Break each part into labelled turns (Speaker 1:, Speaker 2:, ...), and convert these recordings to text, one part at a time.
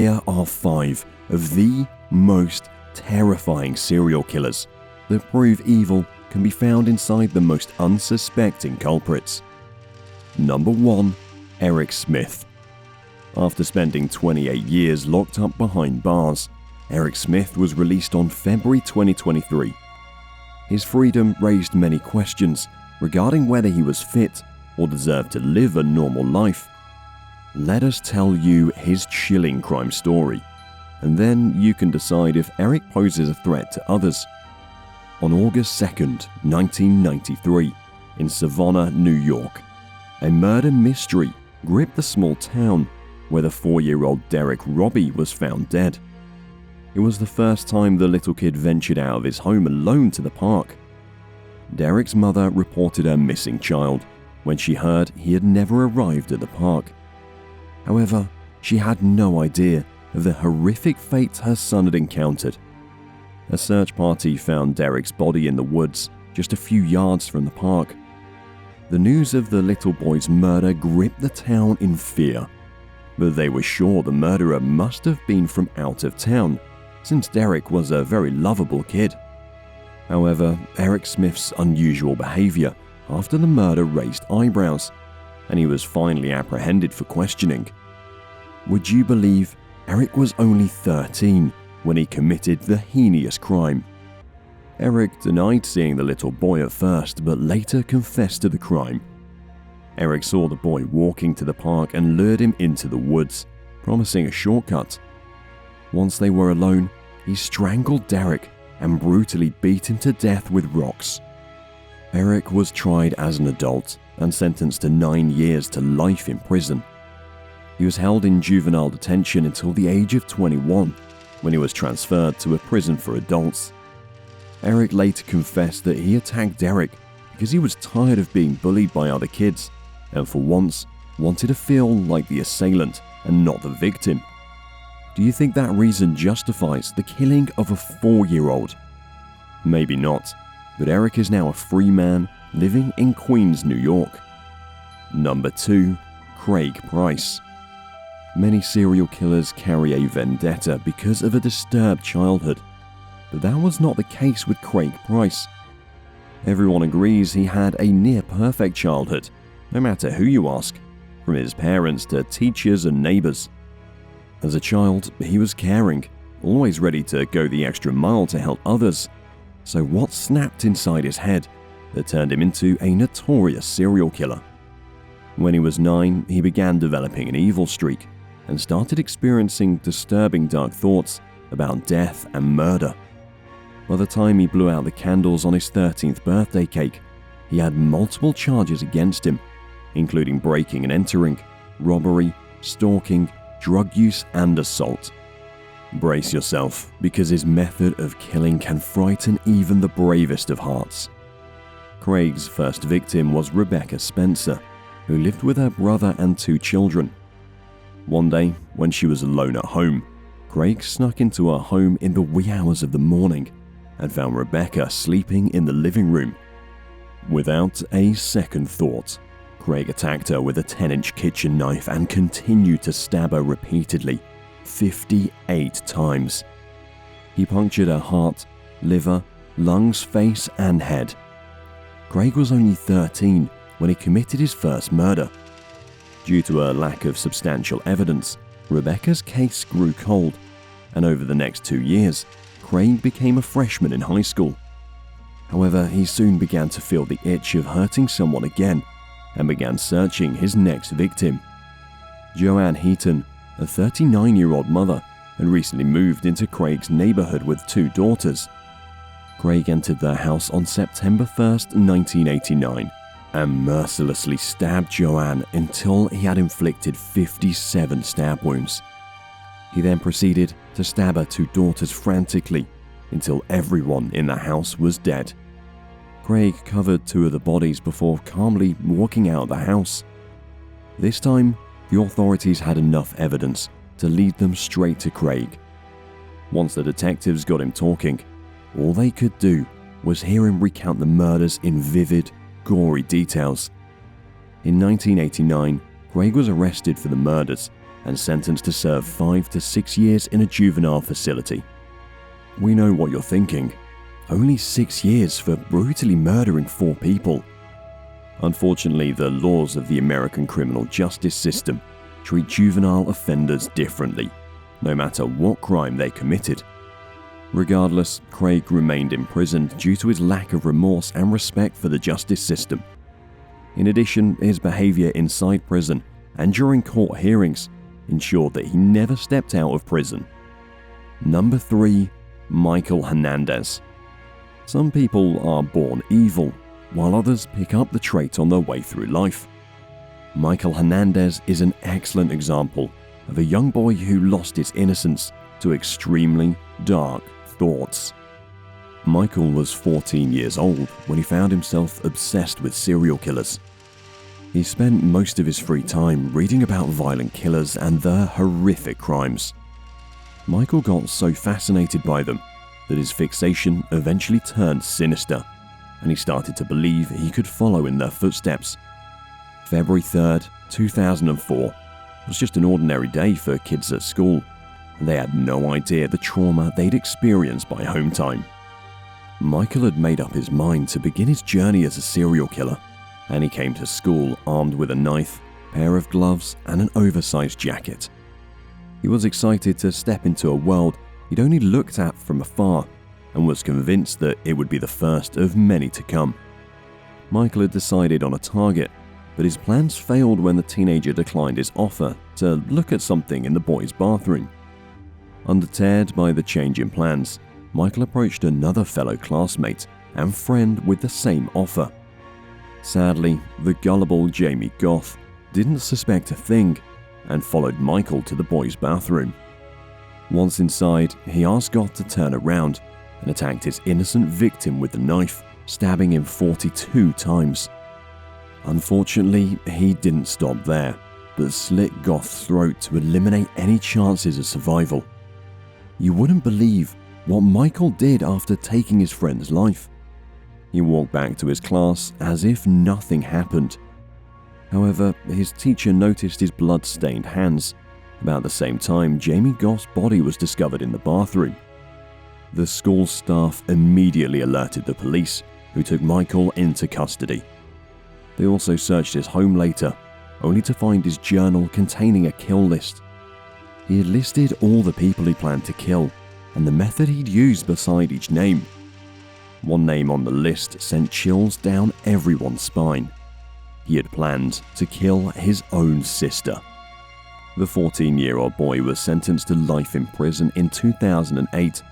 Speaker 1: Here are 5 of the most terrifying serial killers that prove evil can be found inside the most unsuspecting culprits. Number 1. Eric Smith. After spending 28 years locked up behind bars, Eric Smith was released on February 2023. His freedom raised many questions regarding whether he was fit or deserved to live a normal life. Let us tell you his chilling crime story, and then you can decide if Eric poses a threat to others. On August 2nd, 1993, in Savannah, New York, a murder mystery gripped the small town where the 4-year-old Derek Robbie was found dead. It was the first time the little kid ventured out of his home alone to the park. Derek's mother reported her missing child when she heard he had never arrived at the park. However, she had no idea of the horrific fate her son had encountered. A search party found Derek's body in the woods just a few yards from the park. The news of the little boy's murder gripped the town in fear, but they were sure the murderer must have been from out of town, since Derek was a very lovable kid. However, Eric Smith's unusual behavior after the murder raised eyebrows, and he was finally apprehended for questioning. Would you believe Eric was only 13 when he committed the heinous crime? Eric denied seeing the little boy at first, but later confessed to the crime. Eric saw the boy walking to the park and lured him into the woods, promising a shortcut. Once they were alone, he strangled Derek and brutally beat him to death with rocks. Eric was tried as an adult and sentenced to 9 years to life in prison. He was held in juvenile detention until the age of 21, when he was transferred to a prison for adults. Eric later confessed that he attacked Derek because he was tired of being bullied by other kids and for once wanted to feel like the assailant and not the victim. Do you think that reason justifies the killing of a 4-year-old? Maybe not, but Eric is now a free man living in Queens, New York. Number 2. Craig Price. Many serial killers carry a vendetta because of a disturbed childhood, but that was not the case with Craig Price. Everyone agrees he had a near-perfect childhood, no matter who you ask, from his parents to teachers and neighbors. As a child, he was caring, always ready to go the extra mile to help others. So what snapped inside his head that turned him into a notorious serial killer? When he was 9, he began developing an evil streak and started experiencing disturbing dark thoughts about death and murder. By the time he blew out the candles on his 13th birthday cake, he had multiple charges against him, including breaking and entering, robbery, stalking, drug use, and assault. Brace yourself, because his method of killing can frighten even the bravest of hearts. Craig's first victim was Rebecca Spencer, who lived with her brother and 2 children. One day, when she was alone at home, Craig snuck into her home in the wee hours of the morning and found Rebecca sleeping in the living room. Without a second thought, Craig attacked her with a 10-inch kitchen knife and continued to stab her repeatedly, 58 times. He punctured her heart, liver, lungs, face, and head. Craig was only 13 when he committed his first murder. Due to a lack of substantial evidence, Rebecca's case grew cold, and over the next 2 years, Craig became a freshman in high school. However, he soon began to feel the itch of hurting someone again and began searching his next victim. Joanne Heaton, a 39-year-old mother, had recently moved into Craig's neighborhood with 2 daughters. Craig entered their house on September 1st, 1989, and mercilessly stabbed Joanne until he had inflicted 57 stab wounds. He then proceeded to stab her 2 daughters frantically until everyone in the house was dead. Craig covered 2 of the bodies before calmly walking out of the house. This time, the authorities had enough evidence to lead them straight to Craig. Once the detectives got him talking, all they could do was hear him recount the murders in vivid, gory details. In 1989, Craig was arrested for the murders and sentenced to serve 5 to 6 years in a juvenile facility. We know what you're thinking. Only 6 years for brutally murdering 4 people. Unfortunately, the laws of the American criminal justice system treat juvenile offenders differently, no matter what crime they committed. Regardless, Craig remained imprisoned due to his lack of remorse and respect for the justice system. In addition, his behavior inside prison and during court hearings ensured that he never stepped out of prison. Number 3. Michael Hernandez. Some people are born evil, while others pick up the trait on their way through life. Michael Hernandez is an excellent example of a young boy who lost his innocence to extremely dark thoughts. Michael was 14 years old when he found himself obsessed with serial killers. He spent most of his free time reading about violent killers and their horrific crimes. Michael got so fascinated by them that his fixation eventually turned sinister, and he started to believe he could follow in their footsteps. February 3rd, 2004 was just an ordinary day for kids at school, and they had no idea the trauma they'd experienced by home time. Michael had made up his mind to begin his journey as a serial killer, and he came to school armed with a knife, pair of gloves, and an oversized jacket. He was excited to step into a world he'd only looked at from afar, and was convinced that it would be the first of many to come. Michael had decided on a target, but his plans failed when the teenager declined his offer to look at something in the boys' bathroom. Undeterred by the change in plans, Michael approached another fellow classmate and friend with the same offer. Sadly, the gullible Jamie Goth didn't suspect a thing and followed Michael to the boys' bathroom. Once inside, he asked Goth to turn around and attacked his innocent victim with the knife, stabbing him 42 times. Unfortunately, he didn't stop there, but slit Goth's throat to eliminate any chances of survival. You wouldn't believe what Michael did after taking his friend's life. He walked back to his class as if nothing happened. However, his teacher noticed his blood-stained hands. About the same time, Jamie Goth's body was discovered in the bathroom. The school staff immediately alerted the police, who took Michael into custody. They also searched his home later, only to find his journal containing a kill list. He had listed all the people he planned to kill, and the method he'd used beside each name. One name on the list sent chills down everyone's spine. He had planned to kill his own sister. The 14-year-old boy was sentenced to life in prison in 2008,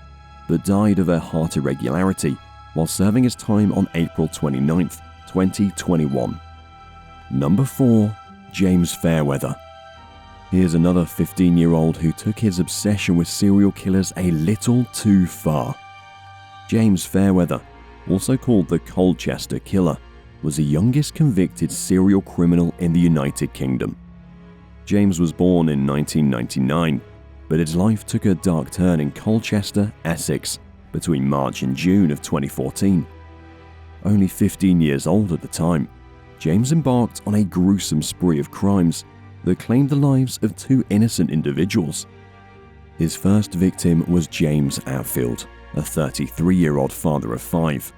Speaker 1: but died of a heart irregularity while serving his time on April 29, 2021. Number 4. James Fairweather. Here's another 15-year-old who took his obsession with serial killers a little too far. James Fairweather, also called the Colchester Killer, was the youngest convicted serial criminal in the United Kingdom. James was born in 1999, but his life took a dark turn in Colchester, Essex, between March and June of 2014. Only 15 years old at the time, James embarked on a gruesome spree of crimes that claimed the lives of 2 innocent individuals. His first victim was James Atfield, a 33-year-old father of 5.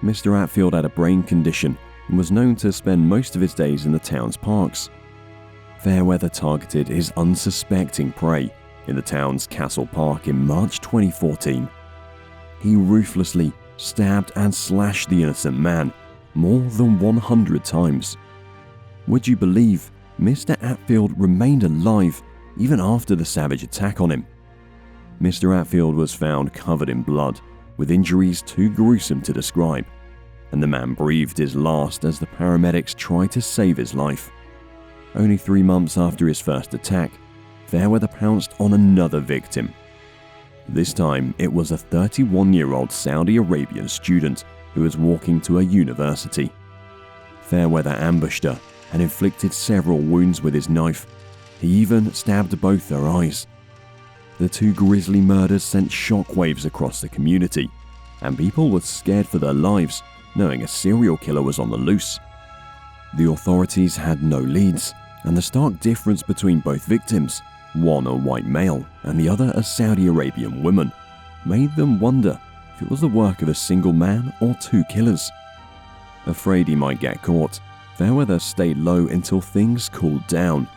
Speaker 1: Mr. Atfield had a brain condition and was known to spend most of his days in the town's parks. Fairweather targeted his unsuspecting prey in the town's Castle Park in March 2014. He ruthlessly stabbed and slashed the innocent man more than 100 times. Would you believe Mr. Atfield remained alive even after the savage attack on him? Mr. Atfield was found covered in blood, with injuries too gruesome to describe, and the man breathed his last as the paramedics tried to save his life. Only 3 months after his first attack, Fairweather pounced on another victim. This time, it was a 31-year-old Saudi Arabian student who was walking to a university. Fairweather ambushed her and inflicted several wounds with his knife. He even stabbed both her eyes. The 2 grisly murders sent shockwaves across the community, and people were scared for their lives, knowing a serial killer was on the loose. The authorities had no leads, and the stark difference between both victims, one a white male and the other a Saudi Arabian woman, made them wonder if it was the work of a single man or two killers. Afraid he might get caught, Fairweather stayed low until things cooled down.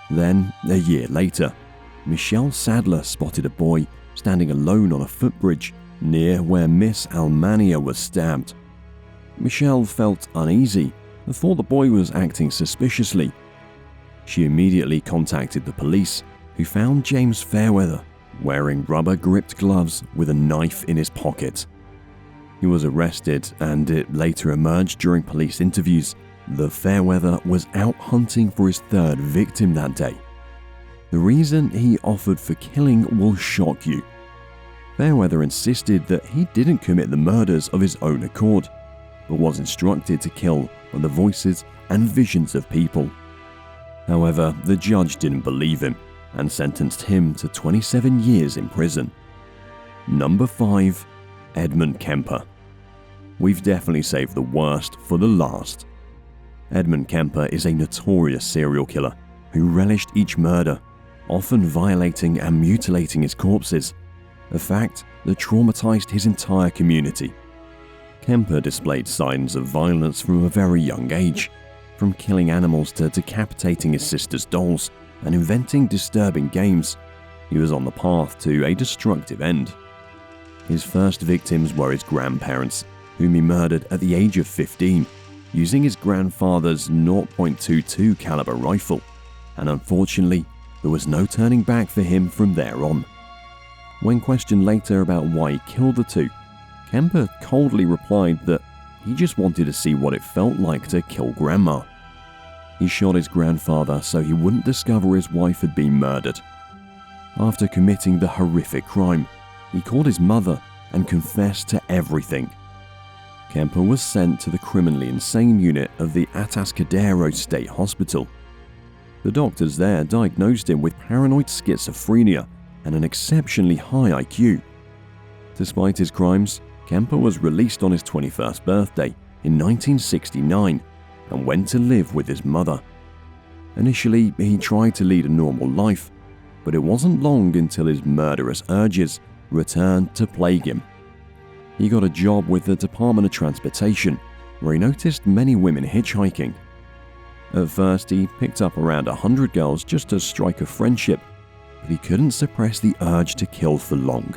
Speaker 1: Then, a year later, Michelle Sadler spotted a boy standing alone on a footbridge near where Miss Almania was stabbed. Michelle felt uneasy and thought the boy was acting suspiciously. She immediately contacted the police, who found James Fairweather wearing rubber-gripped gloves with a knife in his pocket. He was arrested, and it later emerged during police interviews that Fairweather was out hunting for his third victim that day. The reason he offered for killing will shock you. Fairweather insisted that he didn't commit the murders of his own accord, but was instructed to kill by the voices and visions of people. However, the judge didn't believe him and sentenced him to 27 years in prison. Number 5. Edmund Kemper. We've definitely saved the worst for the last. Edmund Kemper is a notorious serial killer who relished each murder, often violating and mutilating his corpses, a fact that traumatized his entire community. Kemper displayed signs of violence from a very young age, from killing animals to decapitating his sister's dolls and inventing disturbing games. He was on the path to a destructive end. His first victims were his grandparents, whom he murdered at the age of 15, using his grandfather's .22 caliber rifle, and unfortunately, there was no turning back for him from there on. When questioned later about why he killed the two, Kemper coldly replied that he just wanted to see what it felt like to kill Grandma. He shot his grandfather so he wouldn't discover his wife had been murdered. After committing the horrific crime, he called his mother and confessed to everything. Kemper was sent to the criminally insane unit of the Atascadero State Hospital. The doctors there diagnosed him with paranoid schizophrenia and an exceptionally high IQ. Despite his crimes, Kemper was released on his 21st birthday in 1969 and went to live with his mother. Initially, he tried to lead a normal life, but it wasn't long until his murderous urges returned to plague him. He got a job with the Department of Transportation, where he noticed many women hitchhiking. At first, he picked up around 100 girls just to strike a friendship, but he couldn't suppress the urge to kill for long.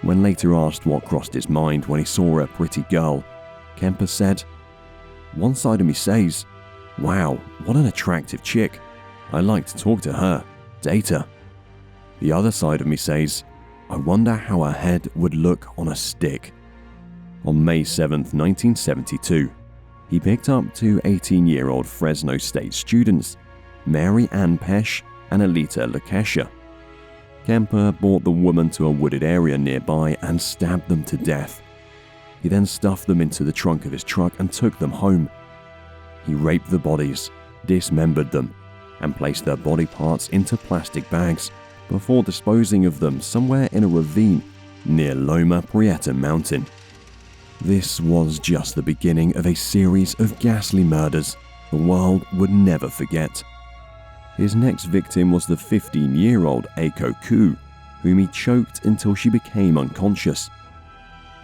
Speaker 1: When later asked what crossed his mind when he saw a pretty girl, Kemper said, "One side of me says, wow, what an attractive chick. I'd like to talk to her, date her. The other side of me says, I wonder how her head would look on a stick." On May 7, 1972, he picked up two 18-year-old Fresno State students, Mary Ann Pesh and Alita Lakesha. Kemper brought the woman to a wooded area nearby and stabbed them to death. He then stuffed them into the trunk of his truck and took them home. He raped the bodies, dismembered them, and placed their body parts into plastic bags before disposing of them somewhere in a ravine near Loma Prieta Mountain. This was just the beginning of a series of ghastly murders the world would never forget. His next victim was the 15-year-old Aiko Ku, whom he choked until she became unconscious.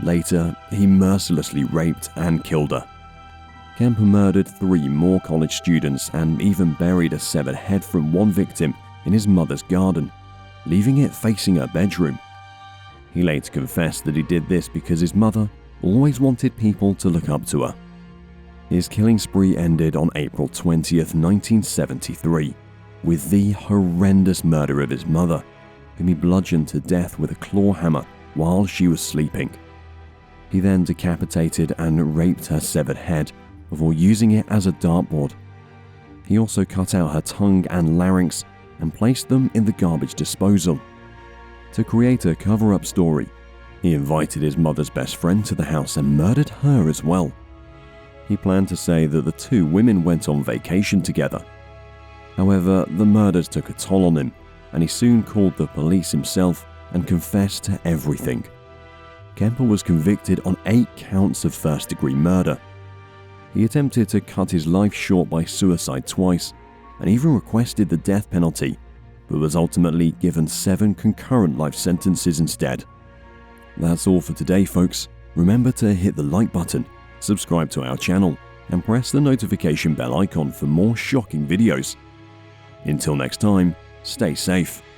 Speaker 1: Later, he mercilessly raped and killed her. Kemper murdered 3 more college students and even buried a severed head from one victim in his mother's garden, leaving it facing her bedroom. He later confessed that he did this because his mother always wanted people to look up to her. His killing spree ended on April 20th, 1973, with the horrendous murder of his mother, whom he bludgeoned to death with a claw hammer while she was sleeping. He then decapitated and raped her severed head before using it as a dartboard. He also cut out her tongue and larynx and placed them in the garbage disposal. To create a cover-up story, he invited his mother's best friend to the house and murdered her as well. He planned to say that the two women went on vacation together. However, the murders took a toll on him, and he soon called the police himself and confessed to everything. Kemper was convicted on 8 counts of first-degree murder. He attempted to cut his life short by suicide twice, and even requested the death penalty, but was ultimately given 7 concurrent life sentences instead. That's all for today, folks. Remember to hit the like button, subscribe to our channel, and press the notification bell icon for more shocking videos. Until next time, stay safe.